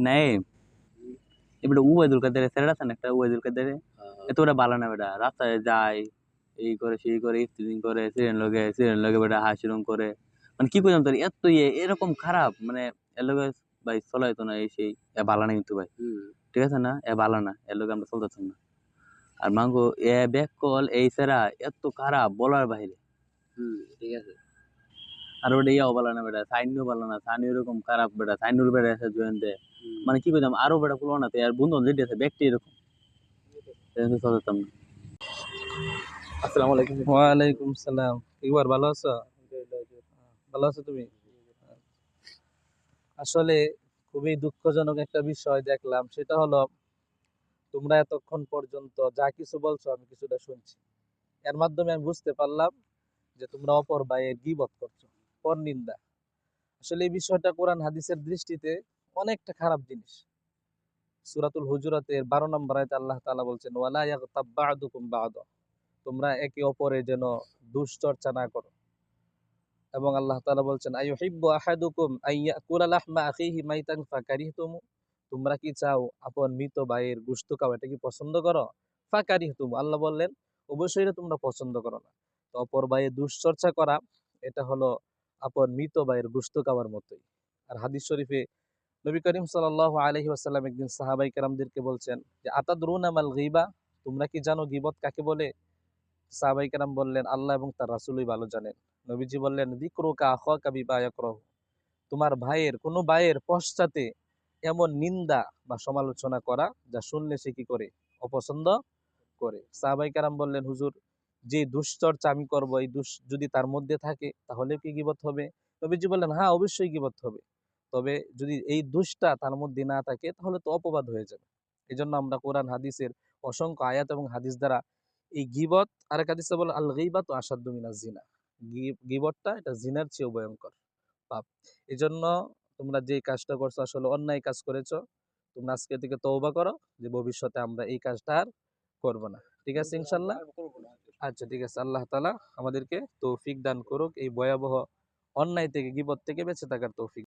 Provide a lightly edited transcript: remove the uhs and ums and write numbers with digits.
নাই এবারে উবাইদুল কাদের ছেড়ে আছে না একটা উবাইদুল কাদের এত ওটা ভালো না বেটা রাস্তায় যায় এই করে সেই করে ইফতিজিং করে সিরেন লগে বেটা হাসিরং করে মানে কি বললাম তোর এত এরকম খারাপ মানে এর লগে ভাই চলাই তো না এই সেই এ ভালো না কিন্তু ভাই ঠিক আছে না এ ভালো না এর লগে আমরা চলতেতাম না আর মাঙ্গো এ ব্যাক কল এই সেরা এত খারাপ বলার বাইরে ঠিক আছে। আর ওটা ইয়াও ভালো না বেটা সাইনিও ভালো না সানি এরকম খারাপ বেটা সাইনুর বেটা এসে জয়েন্টে মানে কি বললাম আরো বেটা পুরো না তো আর বন্ধু যেটি আছে ব্যক্তি এরকম চলতাম না। আসসালামু আলাইকুম। ওয়ালাইকুম সালাম। একবার ভালো আছো? ভালো আছো তুমি? আসলে খুবই দুঃখজনক একটা বিষয় দেখলাম, সেটা হলো তোমরা এতক্ষণ পর্যন্ত যা কিছু বলছো আমি কিছুটা শুনছি। এর মাধ্যমে আমি বুঝতে পারলাম যে তোমরা অপর ভাইয়ের গীবত করছো, পরনিন্দা। আসলে এই বিষয়টা কোরআন হাদিসের দৃষ্টিতে অনেকটা খারাপ জিনিস। সূরাতুল হুজুরাতের 12 নম্বর আয়াতে আল্লাহ তাআলা বলছেন, ওয়ালা ইয়াগতাব বা'দুকুম বা'দা, তোমরা একে অপরের যেন দুশ্চর্চা না করো। এবং আল্লাহ তাআলা বলছেন, আইয়ুহিব্বু আহাদুকুম আইয়াকুলা লাহমা আখিহি মাইতান ফাকারিহতুমু, তোমরা কি চাও আপন মৃত ভাইয়ের গোশত খাও, এটা কি পছন্দ করো? ফাকারিহতুমু, আল্লাহ বললেন অবশ্যই এটা তোমরা পছন্দ করো না। তো অপর ভাইয়ের দুশ্চর্চা করা এটা হলো আপন মৃত ভাইয়ের গোশত খাওয়ার মতোই। আর হাদিস শরীফে নবী করিম সাল্লাল্লাহু আলাইহি ওয়াসাল্লাম একদিন সাহাবায়ে কেরামদেরকে বলছেন যে আতাদরুনা মাল গীবা, তোমরা কি জানো গীবত কাকে বলে? সাহাবায়ে কেরাম বললেন, আল্লাহ এবং তার রাসূলই ভালো জানেন। নবীজি বললেন, যিকরুকা আখাকা বিমা ইয়াকরাহু, তোমার ভাইয়ের কোনো ভাইয়ের পশ্চাতে এমন নিন্দা বা সমালোচনা করা যা শুনলে সে কি করে? অপছন্দ করে। সাহাবায়ে কেরাম বললেন, হুজুর যে দুশ্চর্চা আমি করব এই যদি তার মধ্যে থাকে তাহলে কি গীবত হবে? নবীজি বললেন, হ্যাঁ অবশ্যই গীবত হবে। তবে যদি এই দুষ্টা তার মধ্যে না থাকে তাহলে তো অপবাদ হয়ে যাবে। এজন্য আমরা কোরআন হাদিসের অসংখ্য আয়াত এবং হাদিস দ্বারা এই গীবত, আরেক হাদিসে বলে আল গীবাতু আশাদ্দু মিনাজ জিনা, গীবতটা এটা জিনার চেয়েও ভয়ঙ্কর পাপ। এজন্য তোমরা যে কাজটা করছো আসলে অন্যায় কাজ করেছো। তোমরা আজকে থেকে তওবা করো যে ভবিষ্যতে আমরা এই কাজটা আর করব না। ঠিক আছে ইনশাআল্লাহ? আচ্ছা ঠিক আছে। আল্লাহ তাআলা আমাদেরকে তৌফিক দান করুক এই ভয়াবহ অন্যায় থেকে, গীবত থেকে বেঁচে থাকার তৌফিক।